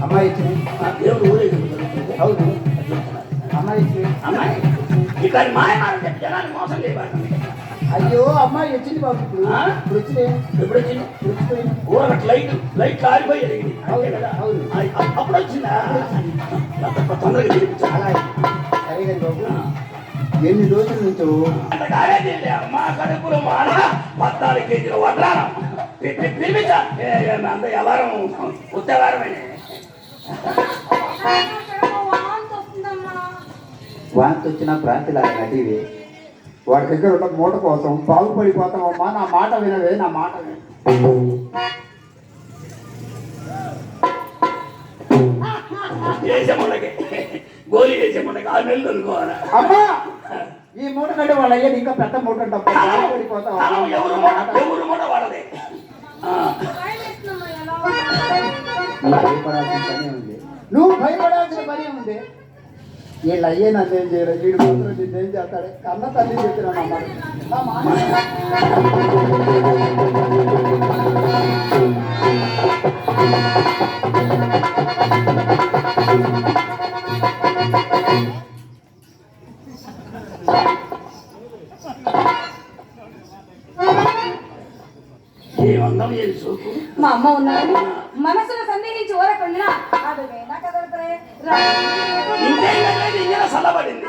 అమ్మాయి దేవుడు ఊరేగింపు జరుగుతుంది. అవును అమ్మాయి ఇక్కడ మాయమారం చెప్పి జనాన్ని మోసం చేయబడి. అయ్యో అమ్మాయి వచ్చింది బాబు. ఇప్పుడు వచ్చింది. ఎప్పుడు వచ్చింది? ఊరగట్టు లైట్ ఆరిపోయి జరిగింది కదా. అప్పుడు వచ్చిందా? తొందరగా చాలా సరే కదా బాబు. ఎన్ని రోజుల నుంచో అమ్మా కడుపులో మాన 14 కేజీల వడ్రానం పిలిపించా అంత వ్యవహారం ఉత్తవారమైన వాంతి వచ్చిన ప్రాంతిలాగా నటివి వాడి దగ్గర ఉన్న మూట కోసం బాగుపడిపోతామమ్మా. నా మాట వినవే, నా మాట వేసేముండకి గోళీ వేసేముండకి 6 నెలలు అనుకోవాలా అమ్మా. ఈ మూట కంటే వాళ్ళు అయ్యేది ఇంకా పెద్ద మూట పడిపోతావు. ఎవరు మూట వాడదే. భయపడాల్సిన పని ఉంది. నువ్వు భయపడాల్సిన పని ఉంది. వీళ్ళు అయ్యే నన్నేం చేయరు. వీడు మాత్రం నిన్నేం చేస్తాడే. కన్న తల్లి చెప్పినా మా అమ్మ ఉన్నాడు మనసులో సందేహించి ఓరకొండినా అడుగైనా కదలపరే చల్లబడింది.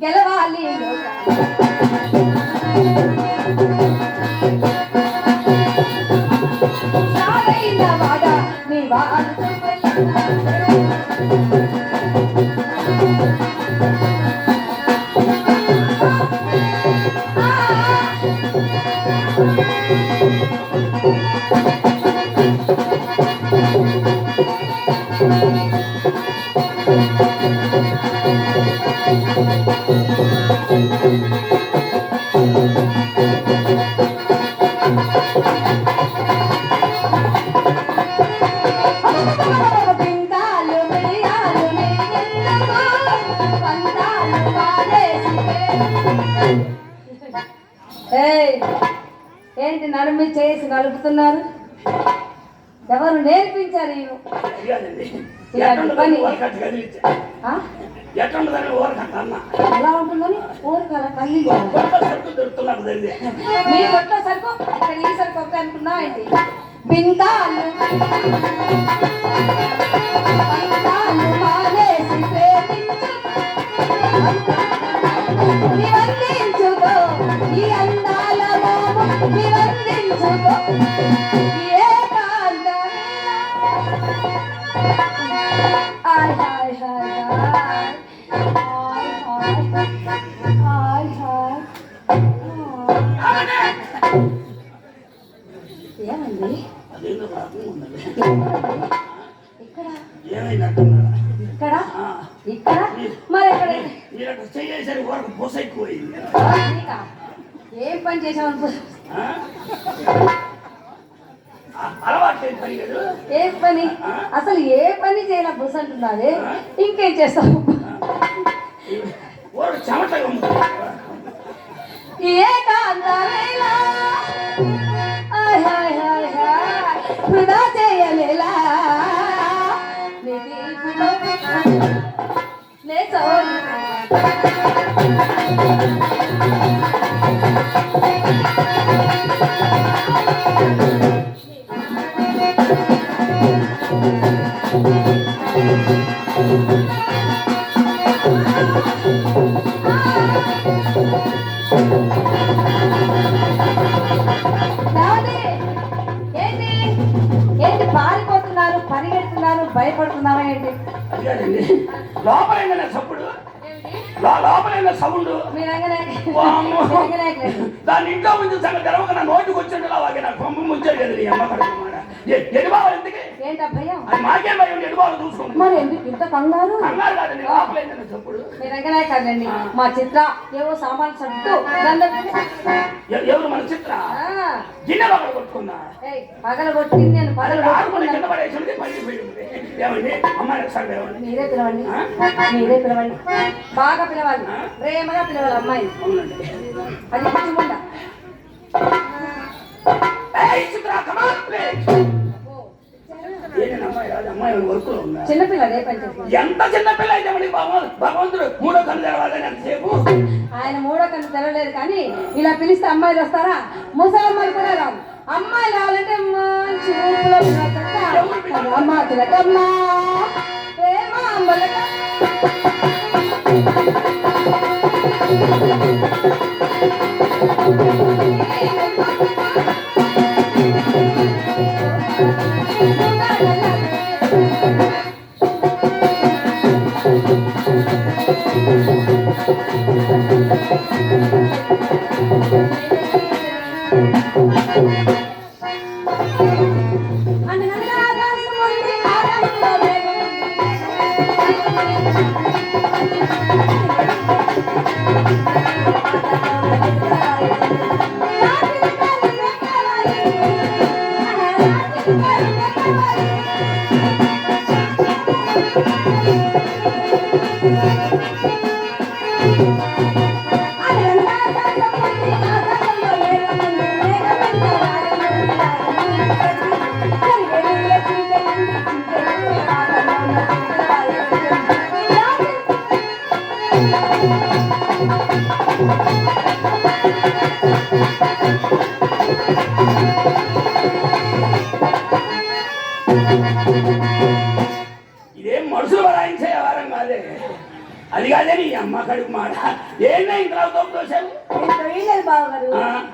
గెలవాలి ఏంటి నడుమి చేసి నలుపుతున్నారు? ఎవరు నేర్పించారు? ఎలా ఉంటుందని ఊరికల కళ్ళి మీ కొట్ట సరుకు ఇక్కడ ఈ సరుకు ఒకటి అనుకున్నా ఏంటి? బిందాలు మానేసి ప్రేమించు నివందించుకో ఈ అందాల మోము నివందించుకో ఏమండి ఇక్కడ ఇక్కడ మరి ఎక్కడ చేసేసరికి వరకు పూస ఎక్కువైంది. ఏం పని చేసావు? అలవాటు పని కదా. ఏ పని? అసలు ఏ పని చేయాల బుస్ అంటున్నావే? ఇంకేం చేస్తావు? చెమటగా ఏ కాంతవేలా వృధా చేయలేలా ఏంటి పారిపోతున్నారు, పరిగెడుతున్నారు, భయపడుతున్నావా ఏంటి? లోపలైన సప్పుడు, లోపలైన సౌండ్ దాని ఇంట్లో ముందు సంగతి తెలవక నా నోటికి వచ్చినట్టు అలాగే నాకు పంపు ముంచారు కదా నీ అమ్మ కడుపు ఎడుబాలు ఎందుకు? ఏంటా భయం? అది మాకేం భయం, ఎడుబాలు చూసుకోండి. మరి ఎందుకు ఇంత కంగారు? కంగారు కాదండి, లోపలైన సప్పుడు. నిజంగానే కాదండి, మా చిత్ర ఏవో సామాన్లు సర్దుతూ ఎవరు మన చిత్ర గిన్నె పగల కొట్టుకున్నా? పగల కొట్టింది నేను, పగల కింద పడేసి పడిపోయింది. ఏమండి అమ్మాయి ఒకసారి ఏమండి? మీరే పిలవండి, మీరే పిలవండి, బాగా పిలవాలి, ప్రేమగా పిలవాలి అమ్మాయి. అది పిచ్చుకుంటా. చిన్నపిల్ల ఎంత చిన్నపిల్ల అయితే భగవంతుడు మూడో కన్ను తెరవాలని ఎంతసేపు? ఆయన మూడో కన్ను తెరవలేదు కానీ ఇలా పిలిస్తే అమ్మాయిలు వస్తారా? ముసలమ్మాయిలు కూడా రావు. అమ్మాయి రావాలంటే మంచి అమ్మ తిలకమ్మా ప్రేమ అమ్మలక ఇదేం మనుషులు బలాయించే వ్యవహారం కాదే. అది కాదే నీ అమ్మ కడుపు మాట. ఏంటో ఇంట్లో తోసావు? బావగారు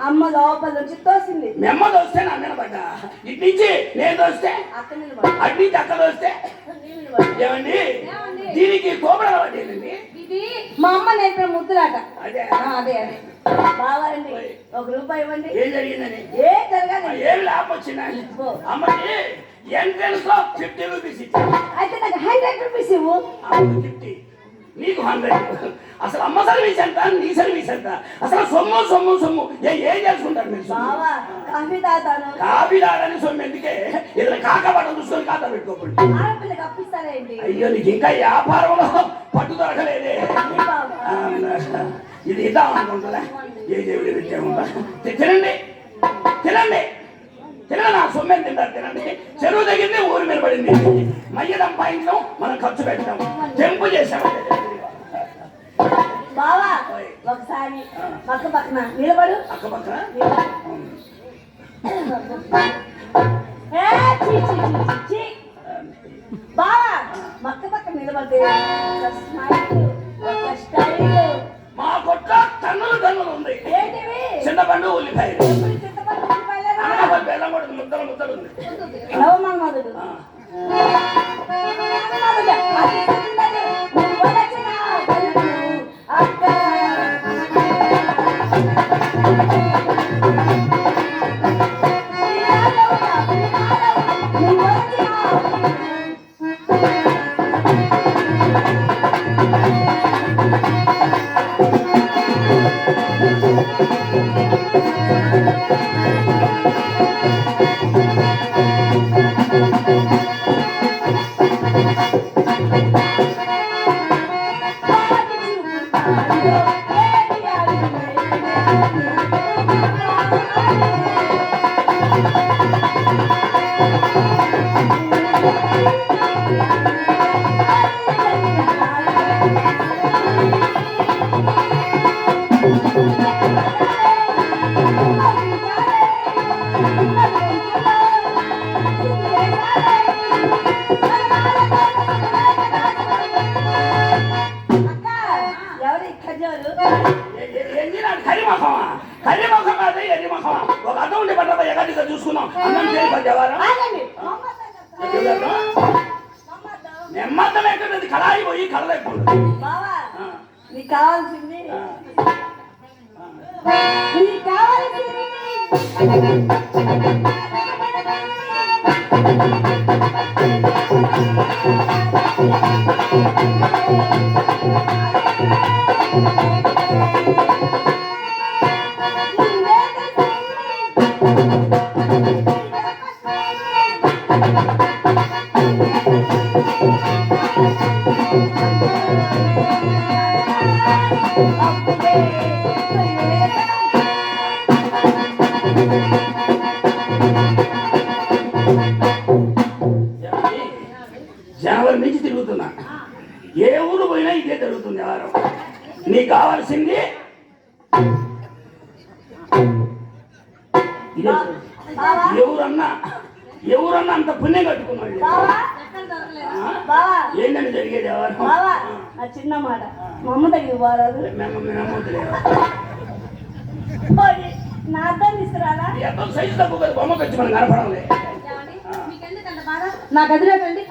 అమ్మ లోపల నుంచి తోసింది. మీ అమ్మ తోస్తే నా మీద పడ్డా, ఇటు నుంచి నేను తోస్తే అటు నుంచి అక్క తోస్తే ఏమండి? దీనికి కోపడ పడేదండి. ఇది మా అమ్మ నేర్పిన ముద్దులాట. అదే అదే అదే బావారండి, ₹1 ఇవ్వండి. ఏం జరిగిందని? ఏం జరగాలి? ఏమి లాభం వచ్చిందా? అమ్మకి ఎంట్రెన్స్ లో ₹50 ఇచ్చాను. అయితే నాకు ₹100 ఇవ్వు. 50 నీకు 100. అసలు అమ్మ సర్వీస్ ఎంత, నీ సర్వీస్ ఎంత? అసలు సొమ్ము సొమ్ము సొమ్ము ఏం చేసుకుంటారు మీరు? కాఫీ తాగుతాను. కాఫీ తాగని సొమ్ము ఎందుకే? ఏదైనా కాకపడ చూసుకొని ఖాతా పెట్టుకోకండి. ఆడపిల్లకి అప్పిస్తారేంటి? అయ్యో నీకు ఇంకా వ్యాపారంలో పట్టు దొరకలేదే. ఇది ఇద్దాం అనుకుంటుందా? ఏ దేవుడి పెట్టాముందా? తినండి తినండి తినండి, నా సొమ్మెని తింటారు. తినండి. చెరువు తగ్గింది, ఊరి మీద పడింది. మయ్య సంపాదించాం, మనం ఖర్చు పెట్టాం, తెంపు చేసాము. బావా ఒకసారి పక్క పక్కన నిలబడు. అక్క పక్కన బావా పక్క పక్కన నిలబడితే మా కొట్ట టన్నులు టన్నులు ఉంది. ఏంటివి? చింతపండు, ఉల్లిపాయలు, బెల్లం కూడా ముద్దలు ముద్దలు ఉంది. నవమన్మధుడు ఒక అర్థం ఉండే పడ్డ ఎగటిగా చూసుకున్నాం అన్నం చేయబడ్డేవారు నెమ్మద్దం ఎక్కడది కళాయి పోయి కళలైపోతుంది నీకు కావాల్సింది నీకు కావాల్సింది జనవరి నుంచి తిరుగుతున్నా ఏ ఊరు పోయినా ఇదే జరుగుతుంది వారం నీకు కావాల్సింది ఎవరన్నా అంత పుణ్యం కట్టుకున్నాడు ఏంటని జరిగేది ఎవరు చిన్న మాట మా అమ్మ దగ్గర బారాదు నా అర్థం తీసుకురాలా సైజు తక్కువ కదా బొమ్మకు వచ్చి మనం కనపడాలి నా గదిలో వెళ్ళి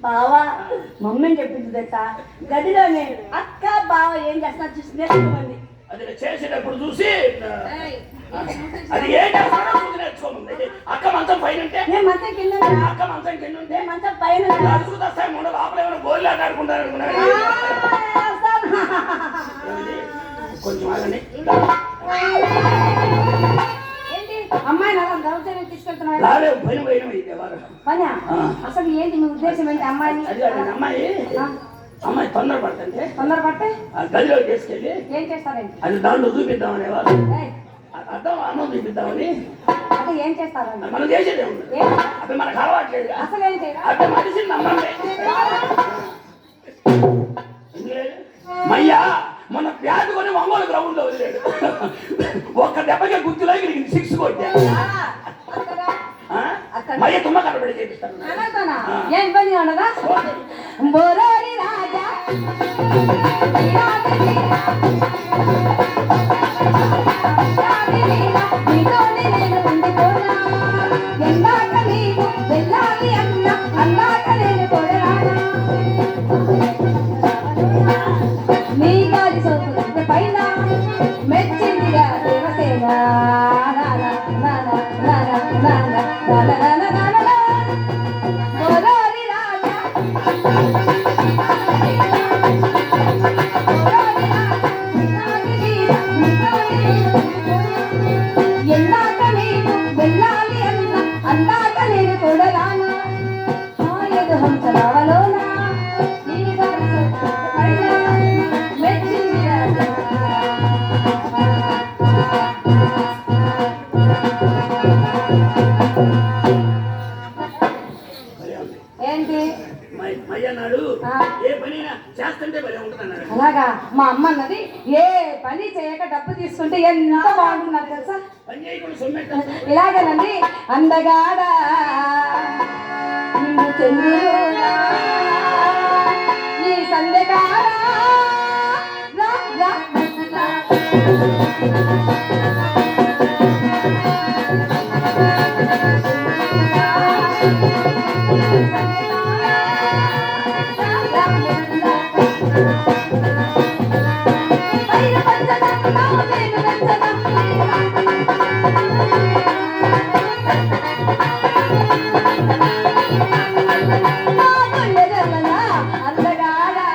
బావా మమ్మీని చెప్పింది తెలుస గదిలోనే అక్క బావ ఏం చేస్తున్నా చూసి నేర్చుకోమంది అది చేసేటప్పుడు చూసి అది ఏం చేస్తాడో చూసి నేర్చుకోమంది అక్క మంచం పైన ఉంటే నేను మంచం కింద అక్క మంచం కింద ఉంటే మంచం పైన వస్తాయి మూడు లోపల ఏమైనా గోళ్ళు ఆడుకుంటారు అనుకున్నాను కొంచెం ఆగండి అమ్మాయి దౌర్జన్యం తీసుకెళ్తున్నారు పని అసలు ఏంటి మీ ఉద్దేశం ఏంటి అమ్మాయిని అమ్మాయి తొందరపడుతుంటే గదిలో తీసుకెళ్ళి ఏం చేస్తారండి అది దాంట్లో చూపిద్దామని వాళ్ళు అర్థం అన్నం చూపిద్దామని అంటే ఏం చేస్తారండి మనం చేసేదే ఉంది అవి మనకు అలవాట్లేదు అసలు ఏంటి అవి మనిషిని నమ్మండి మయ్యా మొన్న బ్యాట్ కొని ఒంగోలు గ్రౌండ్ లో వదిలేడు ఒక్క దెబ్బకే గుర్తులో ఇక్కడికి 6 కొట్టా మయ్య తుమ్మ కనబడి చేపిస్తాను ఏం ఇబ్బంది ఉండదా బోరోరి రాజా నేను ఉండిపోనా ఎందాక నీవు వెళ్ళాలి అన్న అందాక నేను కొడరానా నీ గాలి సోకు పైన మెచ్చిందిగా దేవసేన ఎందాక నీవు వెళ్ళాలి అన్న అందాక నేను కొడరానా ఆయదు హంస రావలోనా నీ గాలి సోకు పైన మెచ్చిందిగా ఏంటి మయ్యన్నాడు ఏ పని చేస్తుంటే భలే ఉంటుందన్నాడు అలాగా మా అమ్మ అన్నది ఏ పని చేయక డబ్బు తీసుకుంటే ఎంత బాగుంటున్నారు తెలుసా పని చేయకుండా సొమ్మెట్టు ఇలాగేనండి అందగాడ నిన్ను చంద్రుడా ఈ సందగాడ రా రా రా. అందగాడా